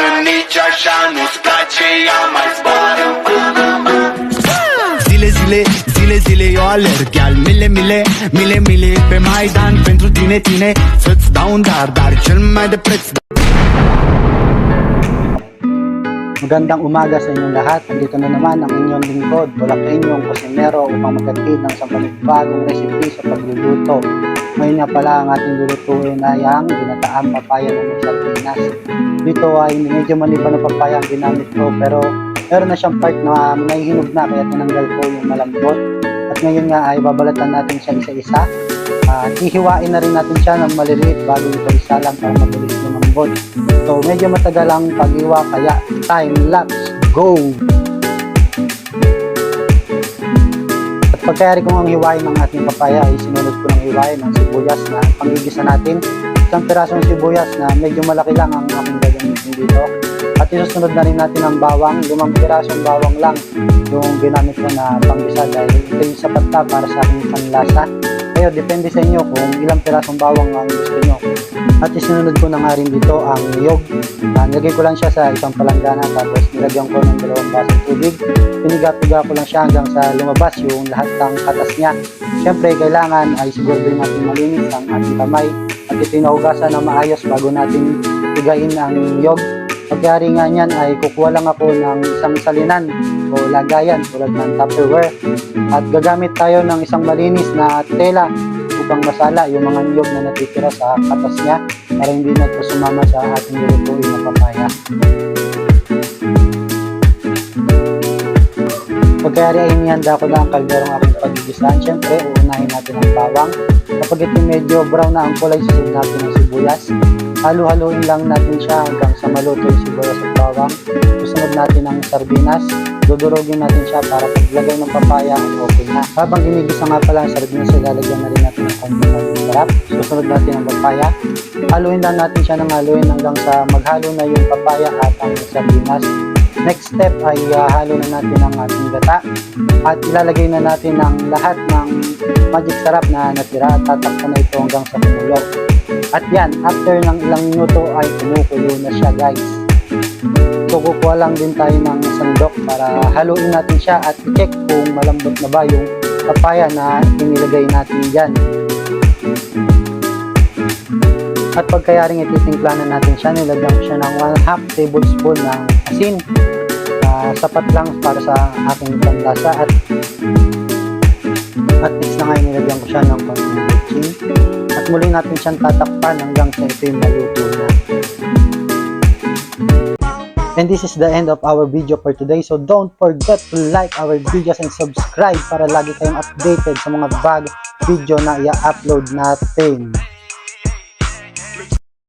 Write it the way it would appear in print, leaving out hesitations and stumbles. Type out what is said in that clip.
că nici așa nu-ți place, ea mai zboară în Panama. Zile eu alerg, iar mile pe Maidan pentru tine să-ți dau un dar cel mai de preț. Magandang umaga sa inyong lahat. Andito na naman ang inyong lingkod, inyong kusinero upang maghatid ng isang panibagong recipe sa pagluluto. Ngayon nga pala ang ating lulutuin ay ang ginataang papaya ng sardinas. Dito ay medyo maniba na papaya ang ginamit ko, pero meron na siyang part na nahihinog na kaya tinanggal ko yung malambot. At ngayon nga ay babalatan natin siya isa-isa. Hihiwain na rin natin siya ng maliliit bago ito isa lang para mabilis lumambot. So medyo matagal ang paghiwa kaya time lapse, go! At pagkayari kong ang hiwain ng ating papaya ay sinunod ko ng hiwain ng sibuyas na panggigisa natin. Isang pirasong sibuyas na medyo malaki lang ang aking gagamitin dito. At isusunod na rin natin ang bawang, 5 pirasong bawang lang yung ginamit ko na panggisa dahil ito yung sapat na para sa aking panlasa. Kaya depende sa inyo kung ilang pirasong bawang ang gusto nyo. At isinunod ko na nga rin dito ang niyog. Nilagay ko lang siya sa isang palanggana tapos nilagyan ko ng 2 basong tubig. Piniga-piga ko lang siya hanggang sa lumabas yung lahat ng katas niya. Siyempre kailangan ay siguraduhin natin malinis ang ating kamay at itinuhugasan na maayos bago natin pigain ang niyog. Pagkari nga niyan ay kukuha lang ako ng isang salinan o lagayan tulad ng Tupperware at gagamit tayo ng isang malinis na tela upang masala yung mga niyog na natitira sa katas niya para hindi na ito sumama sa ating nilutuin na papaya. Pagkari ay inihanda ko na ang kalderong aking pagigisahan. Siyempre, uunahin natin ang bawang. Kapag ito medyo brown na ang kulay, susunod natin ang sibuyas. Halu-haluin lang natin siya hanggang sa maluto yung sibuyas at bawang. Susunod natin ang sardinas. Dudurugin natin siya para paglagay ng papaya ay okay na. Habang ginigisa nga pala ang sardinas, ilalagyan na rin natin ng konting sarap. Susunod natin ang papaya. Haluin lang natin siya ng haluin hanggang sa maghalo na yung papaya at ang sardinas. Next step ay halo na natin ang ating gata at ilalagay na natin ang lahat ng magic sarap na natira at tatakpan na ito hanggang sa kumulo. At yan, after ng ilang minuto ay kumukulo na siya guys. So kukuha lang din tayo ng sandok para haluin natin siya at i-check kung malambot na ba yung papaya na inilagay natin dyan. At pagkayaring ititimplanan natin siya, nilagyan ko siya ng 1/2 tablespoon ng asin. Sapat lang para sa aking panlasa at next na nga nilagyan ko siya ng konting bitchin. At muli natin siyang tatakpan hanggang sa ito yung maluto na. And this is the end of our video for today. So don't forget to like our videos and subscribe para lagi kayong updated sa mga bagong video na i-upload natin.